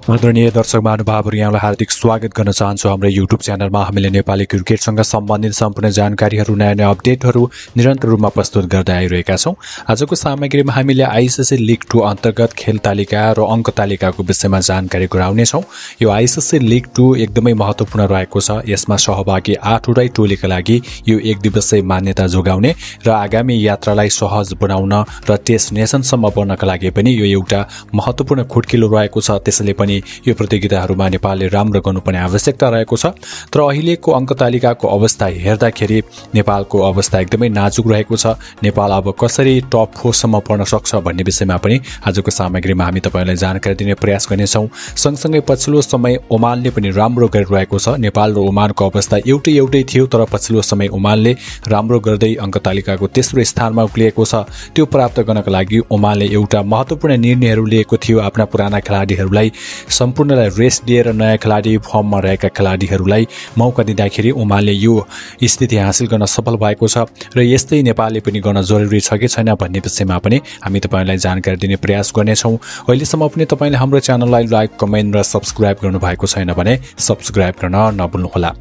आदरणीय दर्शक महानुभावहरू, यहाँलाई हार्दिक स्वागत गर्न चाहन्छु हाम्रो युट्युब च्यानलमा। हामीले नेपाली क्रिकेटसँग सम्बन्धित सम्पूर्ण जानकारीहरू, नयाँ नयाँ अपडेटहरू निरन्तर रूपमा प्रस्तुत गर्दै आइरहेका छौँ। आजको सामग्रीमा हामीले आइसिसी लिग 2 अन्तर्गत खेल तालिका र अङ्क तालिकाको विषयमा जानकारी गराउनेछौँ। यो आइसिसी लिग 2 एकदमै महत्त्वपूर्ण रहेको छ। यसमा सहभागी 8 वटै टोलीका लागि यो एक दिवसीय मान्यता जोगाउने र आगामी यात्रालाई सहज बनाउन र टेस्ट नेसनसम्म बढ्नका लागि पनि यो एउटा महत्त्वपूर्ण खुड्किलो रहेको छ। त्यसैले पनि यो प्रतियोगिताहरूमा नेपालले राम्रो गर्नुपर्ने आवश्यकता रहेको छ। तर अहिलेको अङ्क तालिकाको अवस्था हेर्दाखेरि नेपालको अवस्था एकदमै नाजुक रहेको छ। नेपाल अब कसरी टप 4 सम्म पर्न सक्छ भन्ने विषयमा पनि आजको सामग्रीमा हामी तपाईलाई जानकारी दिने प्रयास गर्नेछौँ। सँगसँगै पछिल्लो समय ओमानले पनि राम्रो गरिरहेको छ। नेपाल र ओमानको अवस्था एउटै थियो, तर पछिल्लो समय ओमानले राम्रो गर्दै अङ्क तालिकाको तेस्रो स्थानमा उक्लिएको छ। त्यो प्राप्त गर्नका लागि ओमानले एउटा महत्त्वपूर्ण निर्णयहरू लिएको थियो। आफ्ना पुराना खेलाडीहरूलाई सम्पूर्णलाई रेस्ट दिएर नयाँ खेलाडी, फर्ममा रहेका खेलाडीहरूलाई मौका दिँदाखेरि ओमानले यो स्थिति हासिल गर्न सफल भएको छ। र यस्तै नेपालले पनि गर्न जरुरी छ कि छैन भन्ने विषयमा पनि हामी तपाईलाई जानकारी दिने प्रयास गर्नेछौँ। अहिलेसम्म पनि तपाईले हाम्रो च्यानललाई लाइक, कमेन्ट र सब्स्क्राइब गर्नुभएको छैन भने सब्स्क्राइब गर्न नभुल्नुहोला।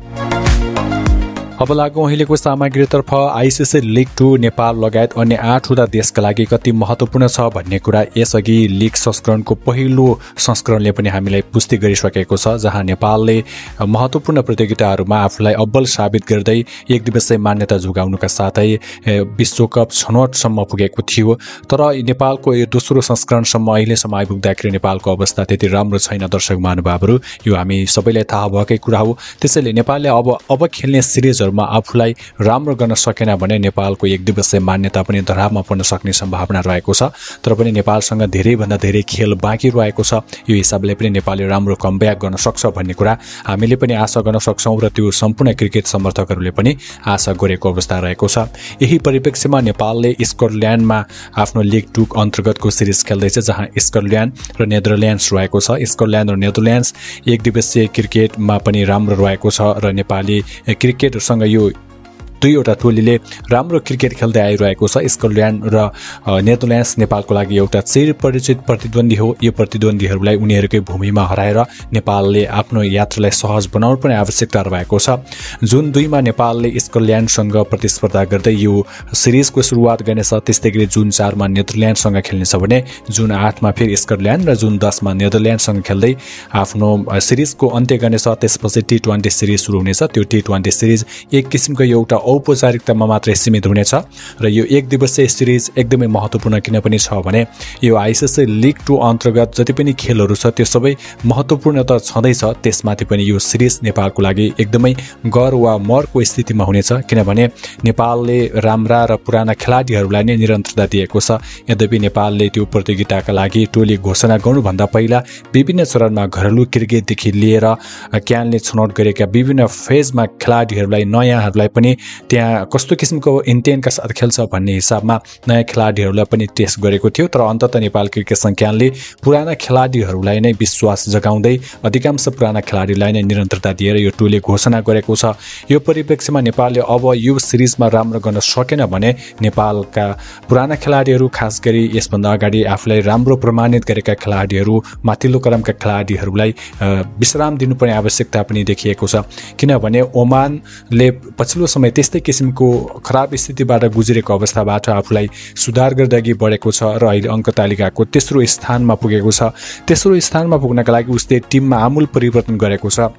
अब लागौँ अहिलेको सामग्रीतर्फ। आइसिसी लिग 2 नेपाल लगायत अन्य 8 वटा देशका लागि कति महत्त्वपूर्ण छ भन्ने कुरा यसअघि लिग संस्करणको पहिलो संस्करणले पनि हामीलाई पुष्टि गरिसकेको छ, जहाँ नेपालले महत्त्वपूर्ण प्रतियोगिताहरूमा आफूलाई अब्बल साबित गर्दै एक दिवसीय मान्यता जोगाउनुका साथै विश्वकप छनौटसम्म पुगेको थियो। तर नेपालको यो दोस्रो संस्करणसम्म अहिलेसम्म आइपुग्दाखेरि नेपालको अवस्था त्यति राम्रो छैन। दर्शक महानुभावहरू, यो हामी सबैलाई थाहा भएकै कुरा हो। त्यसैले नेपालले अब खेल्ने सिरिज आफूलाई राम्रो गर्न सकेन भने नेपालको एक दिवसीय मान्यता पनि धरापमा पर्न सक्ने सम्भावना रहेको छ। तर पनि नेपालसँग धेरैभन्दा धेरै खेल बाँकी रहेको छ। यो हिसाबले पनि नेपालले राम्रो कमब्याक गर्न सक्छ भन्ने कुरा हामीले पनि आशा गर्न सक्छौँ र त्यो सम्पूर्ण क्रिकेट समर्थकहरूले पनि आशा गरेको अवस्था रहेको छ। यही परिप्रेक्ष्यमा नेपालले स्कटल्यान्डमा आफ्नो लिग 2 अन्तर्गतको सिरिज खेल्दैछ, जहाँ स्कटल्यान्ड र नेदरल्यान्ड्स रहेको छ। स्कटल्यान्ड र नेदरल्यान्ड्स एक दिवसीय क्रिकेटमा पनि राम्रो रहेको छ र नेपाली क्रिकेट यो दुईवटा टोलीले राम्रो क्रिकेट खेल्दै आइरहेको छ। स्कटल्यान्ड र नेदरल्यान्ड्स नेपालको लागि एउटा चिरपरिचित प्रतिद्वन्दी हो। यो प्रतिद्वन्दीहरूलाई उनीहरूकै भूमिमा हराएर नेपालले आफ्नो यात्रालाई सहज बनाउनु पर्ने आवश्यकता रहेको छ। जुन 2 मा नेपालले स्कटल्यान्डसँग प्रतिस्पर्धा गर्दै यो सिरिजको सुरुवात गर्नेछ। त्यस्तै गरी जुन 4 मा नेदरल्यान्डसँग खेल्नेछ भने जुन 8 मा फेरि स्कटल्यान्ड र जुन 10 मा नेदरल्यान्डसँग खेल्दै आफ्नो सिरिजको अन्त्य गर्नेछ। त्यसपछि T20 सिरिज सुरु हुनेछ। त्यो T20 सिरिज एक किसिमको एउटा औपचारिकतामा मात्रै सीमित हुनेछ र यो एक दिवसीय सिरिज एकदमै महत्त्वपूर्ण किन पनि छ भने यो आइसिसी लिग 2 अन्तर्गत जति पनि खेलहरू छ त्यो सबै महत्त्वपूर्ण त छँदैछ। त्यसमाथि पनि यो सिरिज नेपालको लागि एकदमै गर वा मरको स्थितिमा हुनेछ, किनभने नेपालले राम्रा र पुराना खेलाडीहरूलाई नै निरन्तरता दिएको छ। यद्यपि नेपालले त्यो प्रतियोगिताका लागि टोली घोषणा गर्नुभन्दा पहिला विभिन्न चरणमा घरेलु क्रिकेटदेखि लिएर क्यानले छनौट गरेका विभिन्न फेजमा खेलाडीहरूलाई, नयाँहरूलाई पनि त्यहाँ कस्तो किसिमको इन्टेन्टका साथ खेल्छ भन्ने हिसाबमा नयाँ खेलाडीहरूलाई पनि टेस्ट गरेको थियो। तर अन्ततः नेपाल क्रिकेट संघले पुराना खेलाडीहरूलाई नै विश्वास जगाउँदै अधिकांश पुराना खेलाडीलाई नै निरन्तरता दिएर यो टोली घोषणा गरेको छ। यो परिप्रेक्ष्यमा नेपालले अब यो सिरिजमा राम्रो गर्न सकेन भने नेपालका पुराना खेलाडीहरू, खास गरी यसभन्दा अगाडि आफूलाई राम्रो प्रमाणित गरेका खेलाडीहरू, माथिल्लो क्रमका खेलाडीहरूलाई विश्राम दिनुपर्ने आवश्यकता पनि देखिएको छ। किनभने ओमानले पछिल्लो समय त्यस्तै किसिमको खराब स्थितिबाट गुज्रेको अवस्थाबाट आफूलाई सुधार गर्दै अघि बढेको छ र अहिले अङ्क तालिकाको तेस्रो स्थानमा पुगेको छ। तेस्रो स्थानमा पुग्नका लागि उसले टिममा आमूल परिवर्तन गरेको छ।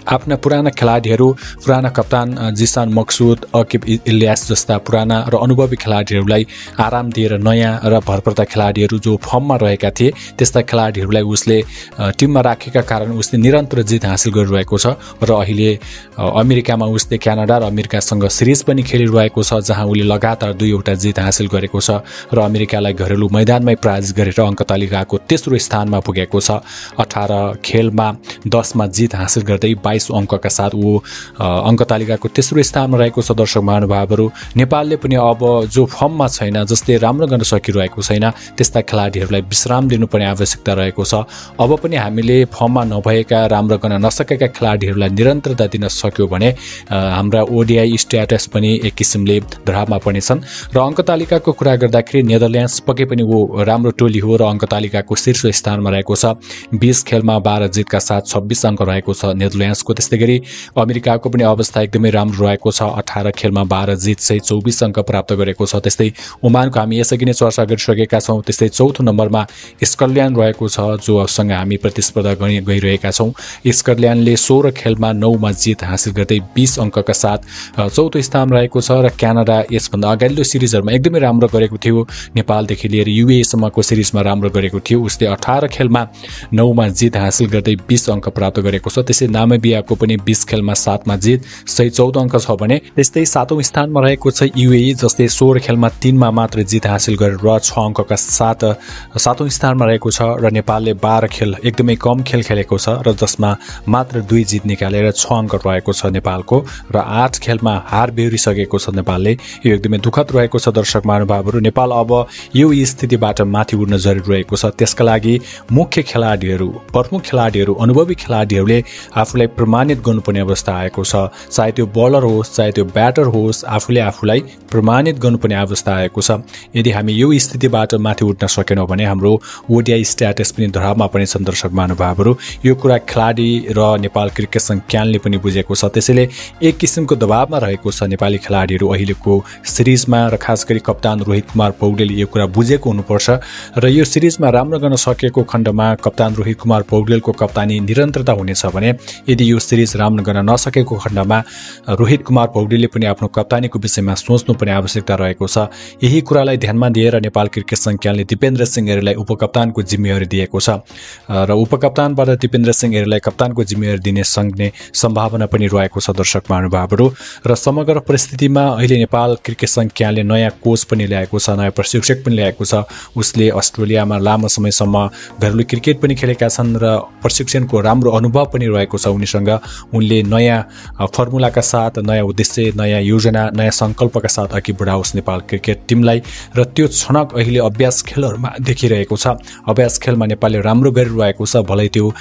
आफ्ना पुराना खेलाडीहरू, पुराना कप्तान जिसान मक्सुद, अकिब इलियास जस्ता पुराना र अनुभवी खेलाडीहरूलाई आराम दिएर नयाँ र भरपर्दा खेलाडीहरू जो फर्ममा रहेका थिए त्यस्ता खेलाडीहरूलाई उसले टिममा राखेका कारण उसले निरन्तर जित हासिल गरिरहेको छ। र अहिले अमेरिकामा उसले क्यानाडा र अमेरिकासँग सिरिज पनि खेलिरहेको छ, जहाँ उसले लगातार 2 वटा जित हासिल गरेको छ र अमेरिकालाई घरेलु मैदानमै पराजित गरेर अङ्क तालिकाको तेस्रो स्थानमा पुगेको छ। 18 खेलमा 10 मा जित हासिल गर्दै 22 अङ्कका साथ ऊ अङ्क तालिकाको तेस्रो स्थानमा रहेको छ। दर्शक महानुभावहरू, नेपालले पनि अब जो फर्ममा छैन, जसले राम्रो गर्न सकिरहेको छैन, त्यस्ता खेलाडीहरूलाई विश्राम दिनुपर्ने आवश्यकता रहेको छ। अब पनि हामीले फर्ममा नभएका, राम्रो गर्न नसकेका खेलाडीहरूलाई निरन्तरता दिन सक्यो भने हाम्रा ओडिआई स्ट्याटस पनि एक किसिमले धरापमा पर्नेछन्। र अङ्क तालिकाको कुरा गर्दाखेरि नेदरल्यान्ड्स पक्कै पनि वो राम्रो टोली हो र अङ्क तालिकाको शीर्ष स्थानमा रहेको छ। 20 खेलमा 12 जितका साथ 26 अङ्क रहेको छ नेदरल्यान्ड्सको। त्यस्तै गरी अमेरिकाको पनि अवस्था एकदमै राम्रो रहेको छ। 18 खेलमा 12 जित सहित 24 अङ्क प्राप्त गरेको छ। त्यस्तै ओमानको हामी यसअघि नै चर्चा गरिसकेका छौँ। त्यस्तै चौथो नम्बरमा स्कटल्यान्ड रहेको छ, जोसँग हामी प्रतिस्पर्धा गइरहेका छौँ। स्कटल्यान्डले 16 खेलमा 9 मा जित हासिल गर्दै 20 अङ्कका साथ चौथो स्थानमा रहेको छ। र क्यानाडा यसभन्दा अगाडिल्लो सिरिजहरूमा एकदमै राम्रो गरेको थियो, नेपालदेखि लिएर युएसम्मको सिरिजमा राम्रो गरेको थियो। उसले 18 खेलमा 9 मा जित हासिल गर्दै 20 अङ्क प्राप्त गरेको छ। त्यसै नामिबियाको पनि 20 खेलमा 7 मा जित सहित 14 अङ्क छ भने त्यस्तै 7औं स्थानमा रहेको छ युएई, जसले 16 खेलमा 3 मा मात्र जित हासिल गरेर 6 अङ्कका साथ 7औं स्थानमा रहेको छ। र नेपालले 12 खेल एकदमै कम खेल खेलेको छ र जसमा मात्र 2 जित निकालेर 6 अङ्क रहेको छ नेपालको, र 8 खेलमा हार बेहोरिसकेको छ नेपालले। यो एकदमै दुःखद रहेको छ। दर्शक महानुभावहरू, नेपाल अब यो स्थितिबाट माथि उड्न जरुरी रहेको छ। त्यसका लागि मुख्य खेलाडीहरू, प्रमुख खेलाडीहरू, अनुभवी खेलाडीहरूले आफूलाई प्रमाणित गर्नुपर्ने अवस्था आएको छ। चाहे त्यो बलर होस्, चाहे त्यो ब्याटर होस्, आफूलाई प्रमाणित गर्नुपर्ने अवस्था आएको छ। यदि हामी यो स्थितिबाट माथि उठ्न सकेनौँ भने हाम्रो ओडिआई स्ट्याटस पनि धरापमा पर्नेछन्। दर्शक महानुभावहरू, यो कुरा खेलाडी र नेपाल क्रिकेट संघ क्यानले पनि बुझेको छ। त्यसैले एक किसिमको दबावमा रहेको छ नेपाली खेलाडीहरू अहिलेको सिरिजमा, र खास गरी कप्तान रोहित कुमार पौडेलले यो कुरा बुझेको हुनुपर्छ। र यो सिरिजमा राम्रो गर्न सकेको खण्डमा कप्तान रोहित कुमार पौडेलको कप्तानी निरन्तरता हुनेछ भने, यदि यो सिरिज राम्रो गर्न नसकेको खण्डमा रोहित कुमार पौडेलले पनि आफ्नो कप्तानीको विषयमा सोच्नुपर्ने आवश्यकता रहेको छ। यही कुरालाई ध्यानमा दिएर नेपाल क्रिकेट संघ क्यानले दिपेन्द्र सिंह एरीलाई उपकप्तानको जिम्मेवारी दिएको छ र उपकप्तानबाट दिपेन्द्र सिंह एरीलाई कप्तानको जिम्मेवारी दिने संघले सम्भावना पनि रहेको छ। दर्शक महानुभावहरू, र समग्र परिस्थितिमा अहिले नेपाल क्रिकेट संघ क्यानले नयाँ कोच पनि ल्याएको छ, नयाँ प्रशिक्षक पनि ल्याएको छ। उसले अस्ट्रेलियामा लामो समयसम्म घरेलु क्रिकेट पनि खेलेका छन् र प्रशिक्षणको राम्रो अनुभव पनि रहेको छ उनीसँग। उनले नयाँ फर्मुलाका साथ, नयाँ उद्देश्य, नयाँ योजना, नयाँ सङ्कल्पका साथ अघि बढाओस् नेपाल क्रिकेट टिमलाई, र त्यो छनक अहिले अभ्यास खेलहरूमा देखिरहेको छ। अभ्यास खेलमा नेपालले राम्रो गरिरहेको छ, भलै त्यो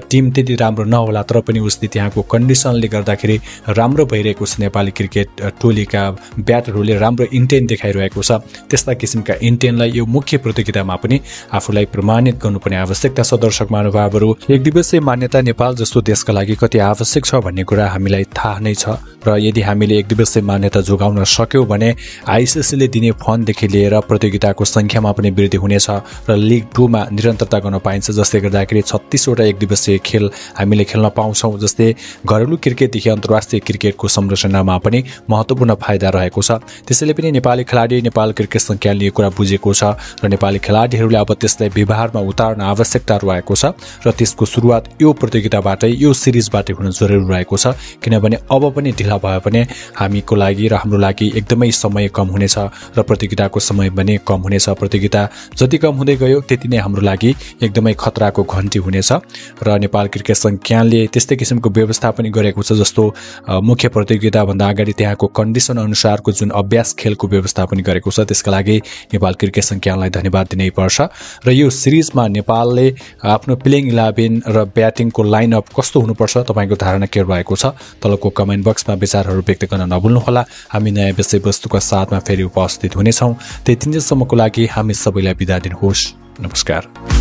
टिम त्यति राम्रो नहोला तर पनि उसले त्यहाँको कन्डिसनले गर्दाखेरि राम्रो भइरहेको छ। नेपाली क्रिकेट टोलीका ब्याटरहरूले राम्रो इन्टेन्ट देखाइरहेको छ। त्यस्ता किसिमका इन्टेन्टलाई यो मुख्य प्रतियोगितामा पनि आफूलाई प्रमाणित गर्नुपर्ने आवश्यकता छ। दर्शक महानुभावहरू, एक दिवसीय मान्यता नेपाल जस्तो देशका लागि कति आवश्यक छ भन्ने कुरा हामीलाई थाहा नै छ, र यदि हामीले एक दिवसीय मान्यता जोगाउन सक्यौँ भने आइसिसीले दिने फन्डदेखि लिएर प्रतियोगिताको संख्यामा पनि वृद्धि हुनेछ र लिग 2 मा निरन्तरता गर्न पाइन्छ, जसले गर्दाखेरि 36 वटा एक दिवसीय खेल हामीले खेल्न पाउँछौँ। जस्तै घरेलु क्रिकेटदेखि अन्तर्राष्ट्रिय क्रिकेटको संरचनामा पनि महत्त्वपूर्ण फाइदा रहेको छ। त्यसैले पनि नेपाली खेलाडी, नेपाल क्रिकेट संघ क्यानले यो कुरा बुझेको छ र नेपाली खेलाडीहरूले अब त्यसलाई व्यवहारमा उतार्न आवश्यकता रहेको छ, र त्यसको सुरुवात यो प्रतियोगिताबाटै, यो सिरिजबाटै हुन जरुरी रहेको छ। किनभने अब पनि ढिला भयो भने हामीको लागि र हाम्रो लागि एकदमै समय कम हुनेछ र प्रतियोगिताको समय पनि कम हुनेछ। प्रतियोगिता जति कम हुँदै गयो त्यति नै हाम्रो लागि एकदमै खतराको घन्टी हुनेछ, र नेपाल क्रिकेट संघ क्यानले त्यस्तै किसिमको व्यवस्था पनि गरेको छ। जस्तो मुख्य प्रतियोगिताभन्दा अगाडि त्यहाँको कन्डिसन अनुसारको जुन अभ्यास खेलको व्यवस्था पनि गरेको छ, त्यसका लागि नेपाल क्रिकेट संघ क्यानलाई धन्यवाद दिनै पर्छ। र यो सिरिजमा नेपालले आफ्नो प्लेइङ 11 र ब्याटिङको लाइनअप कस्तो हुनुपर्छ, तपाईँको धारणा के रहेको छ? तलको कमेन्ट बक्समा विचारहरू व्यक्त गर्न नभुल्नुहोला। हामी नयाँ विषयवस्तुका साथमा फेरि उपस्थित हुनेछौँ। त्यति दिनसम्मको लागि हामी सबैलाई बिदा दिनुहोस्। नमस्कार।